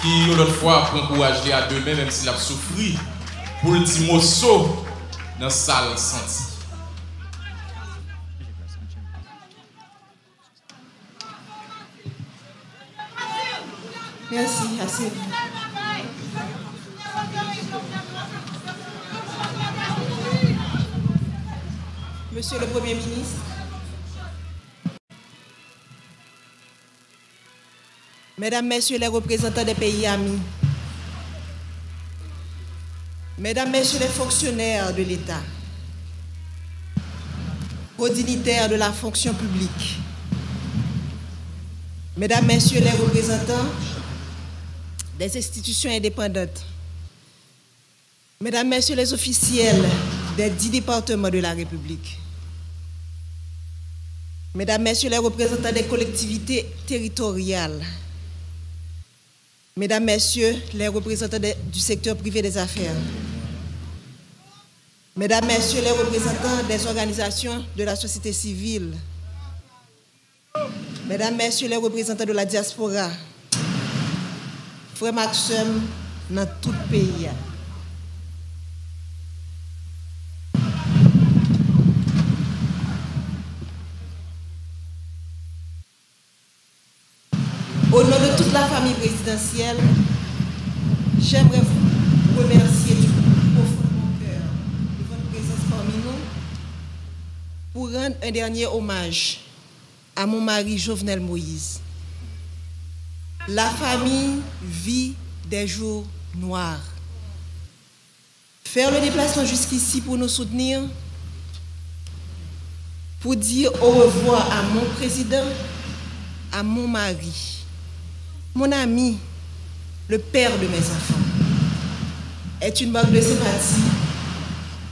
qui, l'autre fois, prend courage à demain, même s'il a souffert, pour le petit morceau dans la salle senti. Merci, assez. Monsieur le Premier ministre, Mesdames, Messieurs les représentants des pays amis, Mesdames, Messieurs les fonctionnaires de l'État, aux dignitaires de la fonction publique, Mesdames, Messieurs les représentants des institutions indépendantes, Mesdames, Messieurs les officiels des 10 départements de la République, Mesdames, Messieurs les représentants des collectivités territoriales, Mesdames, Messieurs les représentants du secteur privé des affaires, Mesdames, Messieurs les représentants des organisations de la société civile, Mesdames, Messieurs les représentants de la diaspora, Frère Maxime dans tout le pays. Au nom de toute la famille présidentielle, j'aimerais vous remercier du profond de mon cœur de votre présence parmi nous pour rendre un dernier hommage à mon mari Jovenel Moïse. La famille vit des jours noirs. Faire le déplacement jusqu'ici pour nous soutenir, pour dire au revoir à mon président, à mon mari, mon ami, le père de mes enfants, est une marque de sympathie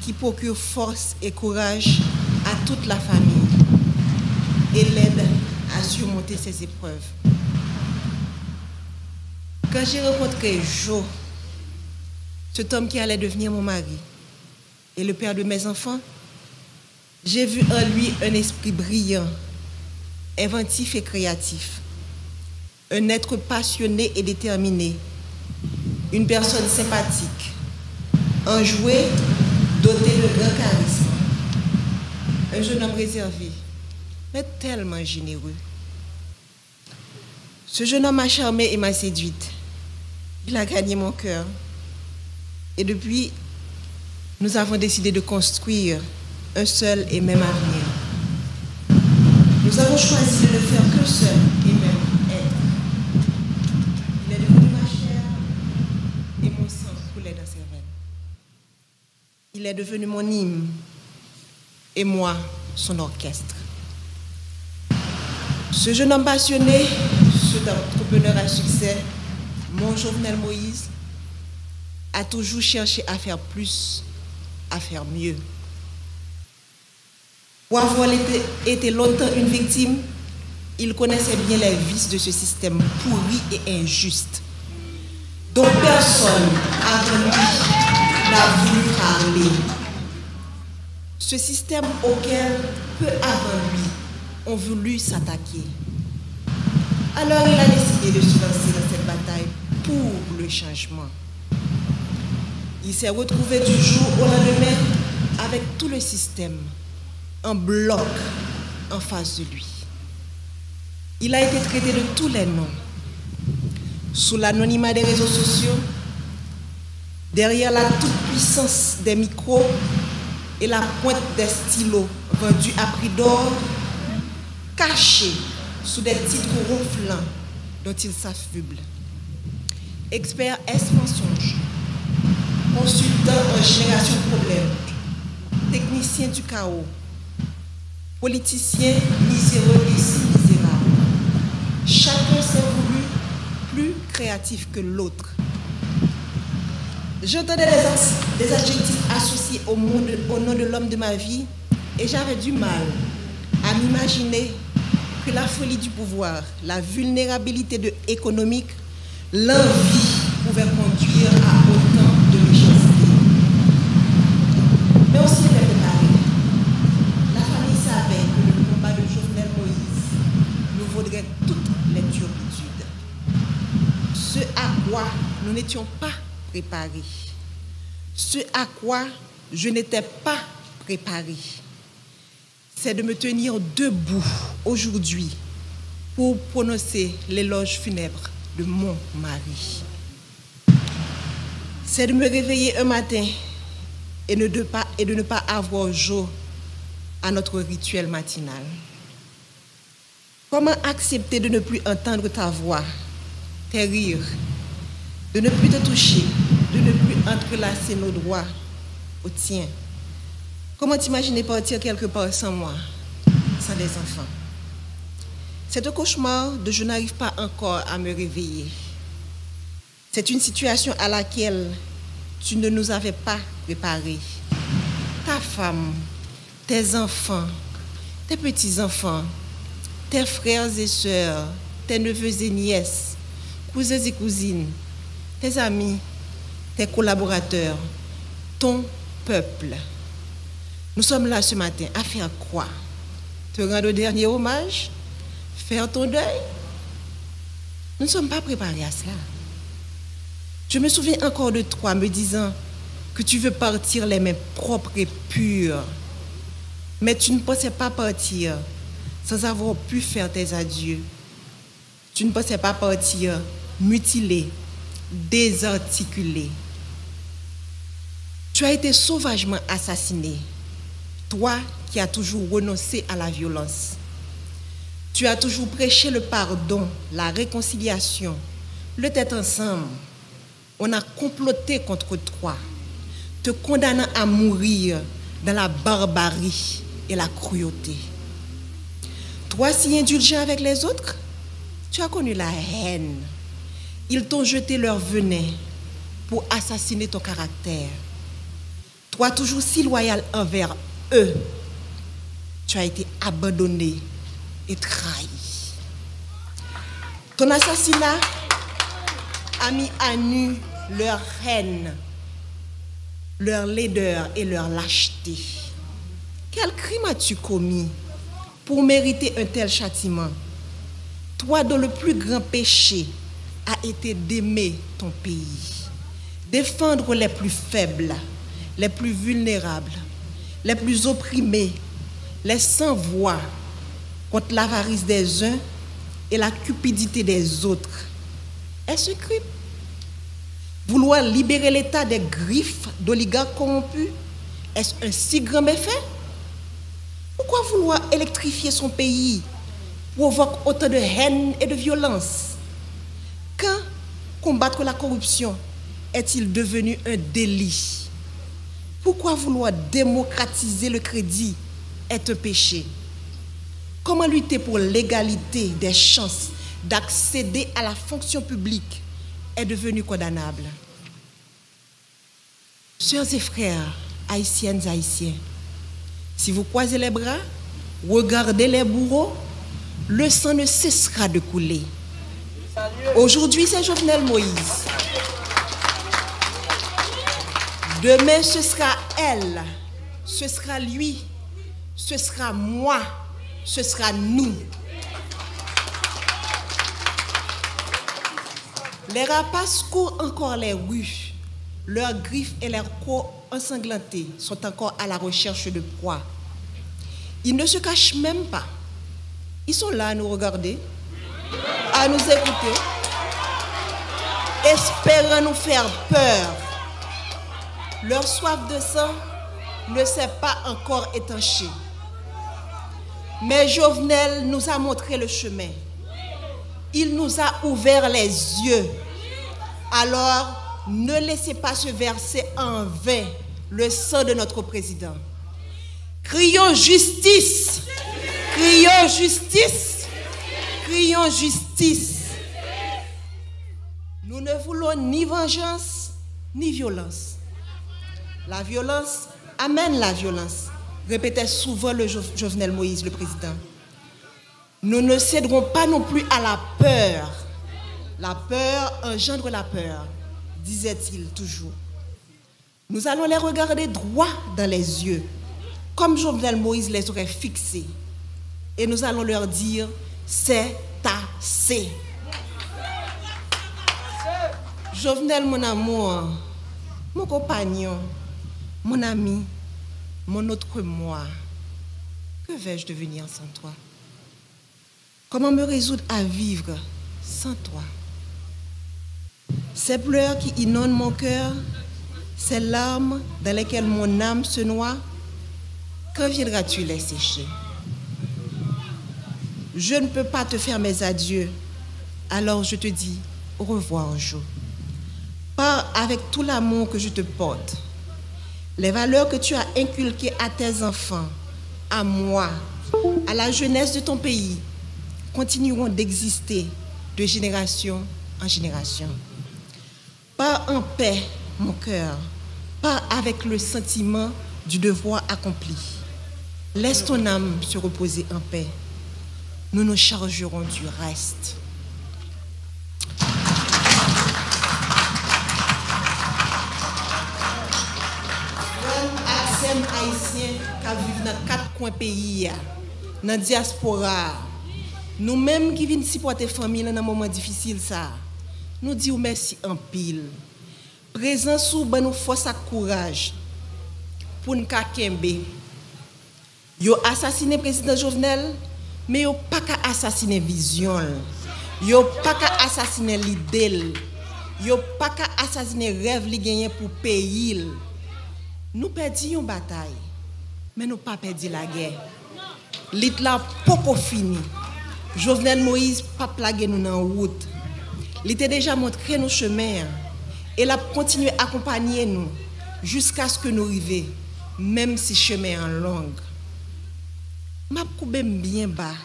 qui procure force et courage à toute la famille et l'aide à surmonter ces épreuves. Quand j'ai rencontré Joe, cet homme qui allait devenir mon mari et le père de mes enfants, j'ai vu en lui un esprit brillant, inventif et créatif, un être passionné et déterminé, une personne sympathique, enjoué, doté de grand charisme, un jeune homme réservé, mais tellement généreux. Ce jeune homme m'a charmée et m'a séduite. Il a gagné mon cœur. Et depuis, nous avons décidé de construire un seul et même avenir. Nous avons choisi de ne faire qu'un seul et même être. Il est devenu ma chair et mon sang coulait dans ses veines. Il est devenu mon hymne et moi, son orchestre. Ce jeune homme passionné, cet entrepreneur à succès, mon Jovenel Moïse, a toujours cherché à faire plus, à faire mieux. Pour avoir été longtemps une victime, il connaissait bien les vices de ce système pourri et injuste, dont personne avant lui n'a voulu parler. Ce système auquel peu avant lui ont voulu s'attaquer. Alors il a décidé de se lancer dans cette bataille pour le changement. Il s'est retrouvé du jour au lendemain avec tout le système en bloc en face de lui. Il a été traité de tous les noms. Sous l'anonymat des réseaux sociaux, derrière la toute-puissance des micros et la pointe des stylos vendus à prix d'or, caché sous des titres ronflants dont il s'affuble. Expert S-mensonge, consultant en génération de problèmes, technicien du chaos, politicien miséreux et si misérable. Chacun s'est voulu plus créatif que l'autre. J'entendais des adjectifs associés au nom de l'homme de ma vie et j'avais du mal à m'imaginer que la folie du pouvoir, la vulnérabilité économique, l'envie pouvaient conduire à autant de méchanceté. Mais aussi était préparé. La famille savait que le combat de Jovenel Moïse nous vaudrait toutes les turpitudes. Ce à quoi nous n'étions pas préparés. Ce à quoi je n'étais pas préparé, c'est de me tenir debout aujourd'hui pour prononcer l'éloge funèbre de mon mari. C'est de me réveiller un matin et de ne pas avoir jour à notre rituel matinal. Comment accepter de ne plus entendre ta voix, tes rires, de ne plus te toucher, de ne plus entrelacer nos doigts au tien? Comment t'imaginer partir quelque part sans moi, sans des enfants? C'est un cauchemar dont je n'arrive pas encore à me réveiller. C'est une situation à laquelle tu ne nous avais pas préparés. Ta femme, tes enfants, tes petits-enfants, tes frères et sœurs, tes neveux et nièces, cousins et cousines, tes amis, tes collaborateurs, ton peuple. Nous sommes là ce matin à faire quoi? Te rendre le dernier hommage? Faire ton deuil? Nous ne sommes pas préparés à cela. Je me souviens encore de toi me disant que tu veux partir les mains propres et pures. Mais tu ne pensais pas partir sans avoir pu faire tes adieux. Tu ne pensais pas partir mutilé, désarticulé. Tu as été sauvagement assassiné. Toi qui as toujours renoncé à la violence. Tu as toujours prêché le pardon, la réconciliation, le tête ensemble. On a comploté contre toi, te condamnant à mourir dans la barbarie et la cruauté. Toi, si indulgent avec les autres, tu as connu la haine. Ils t'ont jeté leur venin pour assassiner ton caractère. Toi, toujours si loyal envers eux, tu as été abandonné et trahi. Ton assassinat a mis à nu leur haine, leur laideur et leur lâcheté. Quel crime as-tu commis pour mériter un tel châtiment? Toi dont le plus grand péché a été d'aimer ton pays, défendre les plus faibles, les plus vulnérables, les plus opprimés, les sans-voix, contre l'avarice des uns et la cupidité des autres. Est-ce un crime? Vouloir libérer l'État des griffes d'oligarques corrompus, est-ce un si grand méfait? Pourquoi vouloir électrifier son pays provoque autant de haine et de violence? Quand combattre la corruption est-il devenu un délit? Pourquoi vouloir démocratiser le crédit est un péché? Comment lutter pour l'égalité des chances d'accéder à la fonction publique est devenu condamnable? Sœurs et frères, haïtiennes, haïtiens, si vous croisez les bras, regardez les bourreaux, le sang ne cessera de couler. Aujourd'hui, c'est Jovenel Moïse. Demain, ce sera elle, ce sera lui, ce sera moi, ce sera nous. Les rapaces courent encore les rues. Leurs griffes et leurs crocs ensanglantés sont encore à la recherche de proie. Ils ne se cachent même pas. Ils sont là à nous regarder, à nous écouter, espérant nous faire peur. Leur soif de sang ne s'est pas encore étanchée. Mais Jovenel nous a montré le chemin. Il nous a ouvert les yeux. Alors, ne laissez pas se verser en vain le sang de notre président. Crions justice! Crions justice! Crions justice! Nous ne voulons ni vengeance, ni violence. La violence amène la violence, répétait souvent le Jovenel Moïse, le président. Nous ne céderons pas non plus à la peur. La peur engendre la peur, disait-il toujours. Nous allons les regarder droit dans les yeux, comme Jovenel Moïse les aurait fixés. Et nous allons leur dire, c'est assez. Jovenel, mon amour, mon compagnon, mon ami, mon autre moi, que vais-je devenir sans toi? Comment me résoudre à vivre sans toi? Ces pleurs qui inondent mon cœur, ces larmes dans lesquelles mon âme se noie, quand viendras-tu les sécher? Je ne peux pas te faire mes adieux, alors je te dis au revoir, Jo. Pars avec tout l'amour que je te porte. Les valeurs que tu as inculquées à tes enfants, à moi, à la jeunesse de ton pays, continueront d'exister de génération en génération. Pars en paix, mon cœur. Pars avec le sentiment du devoir accompli. Laisse ton âme se reposer en paix. Nous nous chargerons du reste. Accent haïtien qui vivent dans 4 coins pays, dans la diaspora, nous-mêmes qui venons supporter la famille dans un moment difficile, nous disons merci en pile. Présence sous nous force et courage pour nous kembe. Yo assassiné le président Jovenel, mais yo pas qu'à assassiner vision. Yo pas qu'à assassiner l'idée. Yo pas qu'à assassiner rêve li gagné pour pays. Nous perdons une bataille, mais nous pas perdu la guerre. L'Itla poko fini. Jovenel Moïse pas plagué nous dans route. Il était déjà montré nos chemins et l'a continué à accompagner nous jusqu'à ce que nous arrivions, même si chemin en longue. M'a coupé bien bas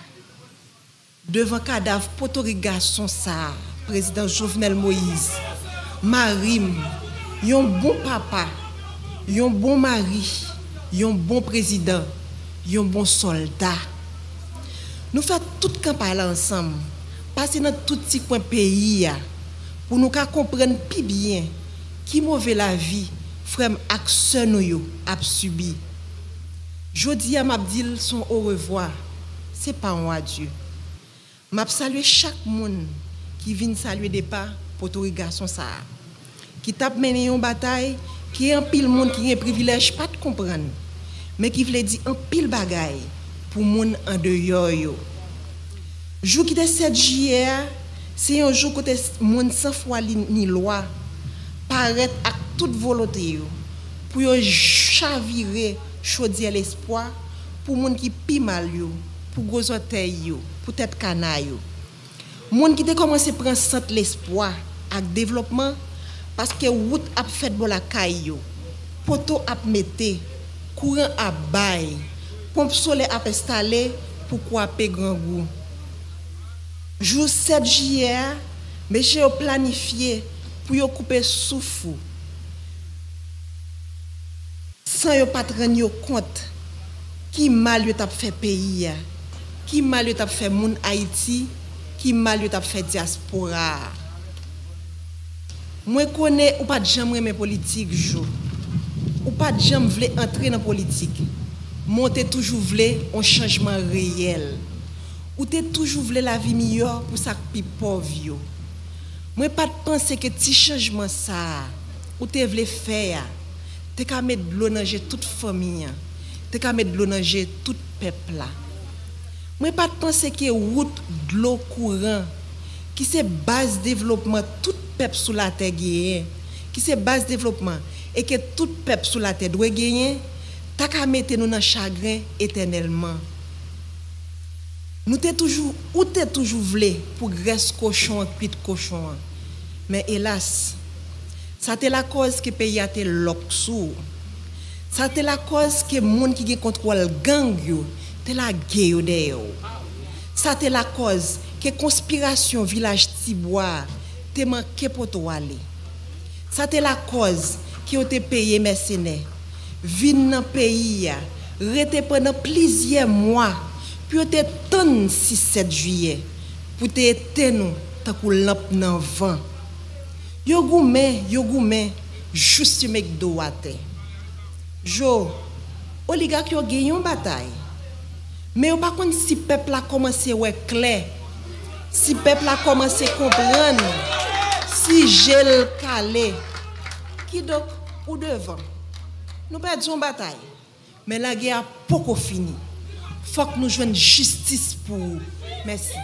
devant cadavre potorigasson ça, président Jovenel Moïse. Marim, yon bon papa, yon bon mari, yon bon président, yon bon soldat. Nous faisons toute campagne ensemble, passer dans tout petit coin pays pour nous comprendre plus bien qui mauvais la vie frère ak sœur nous a subi. Jodi a m'a dit son au revoir, c'est pas un adieu. M'a saluer chaque monde qui vient saluer des pas pour tout garçon ça. Qui tape mené une bataille, qui est un pile monde qui a un privilège pas de comprendre, mais qui veut dire un pile bagaille pour monde en dehors yo. Jour qui est 7 juillet, c'est un jour côté monde sans foi ni loi paraître avec toute volonté yo pour yo chavirer chaudier l'espoir pour monde qui pi mal yo, pour gros orteil yo, pour tête canaille yo. Monde qui a commencé prendre centre l'espoir avec développement parce que route a fait bon la caille yo, poteau a metté, courant a bail, pompe solaire a installé pour couper grand goût. Jour 7 juillet, monsieur a planifié pour yo couper souffle. Sans yo pas rendre compte qui mal yo t'a fait pays, qui mal yo t'a fait moun Haïti, qui mal yo t'a fait diaspora. Moi connais ou pas de jamais aimer politique jo. Ou pas de jamais vle entrer dans politique. Monter toujours vle un changement réel. Ou t'es toujours vle la vie meilleure pour ça pi pauvre yo. Moi pas de penser que petit changement ça ou t'es vle faire. T'es qu'à mettre de l'eau dans toute famille. T'es qu'à mettre de l'eau dans tout peuple là. Moi pas de penser que route de l'eau courant qui c'est base développement tout peuple sous la terre gagne, qui c'est base développement et que tout peuple sous la terre doit gagner, t'as qu'à mettre nous dans chagrin éternellement. Nous t'es toujours ou t'es toujours voulu pour graisse cochon cuite cochon. Mais hélas, ça c'est la cause que pays a été loxou. Ça c'est la cause que monde qui contrôle gang yo, c'est la guerre de. Ça c'est la cause que conspiration village Tibois te manqué pour toi aller. Ça c'est la cause qui ont été payé mercenaires. Vinn dans pays rete pendant plusieurs mois puis te ton 6-7 juillet pour te éteindre nous tant que lampe dans vent. Yo goumé juste mek do wate. Jo oligarque yo gagné une bataille. Mais yo pas konn si peuple a commencé ouais clair. Si peuple a commencé comprendre, Si j'ai le calé, qui donc ou devant? Nous perdons une bataille. Mais la guerre n'a pas fini. Il faut que nous jouions justice pour vous. Merci.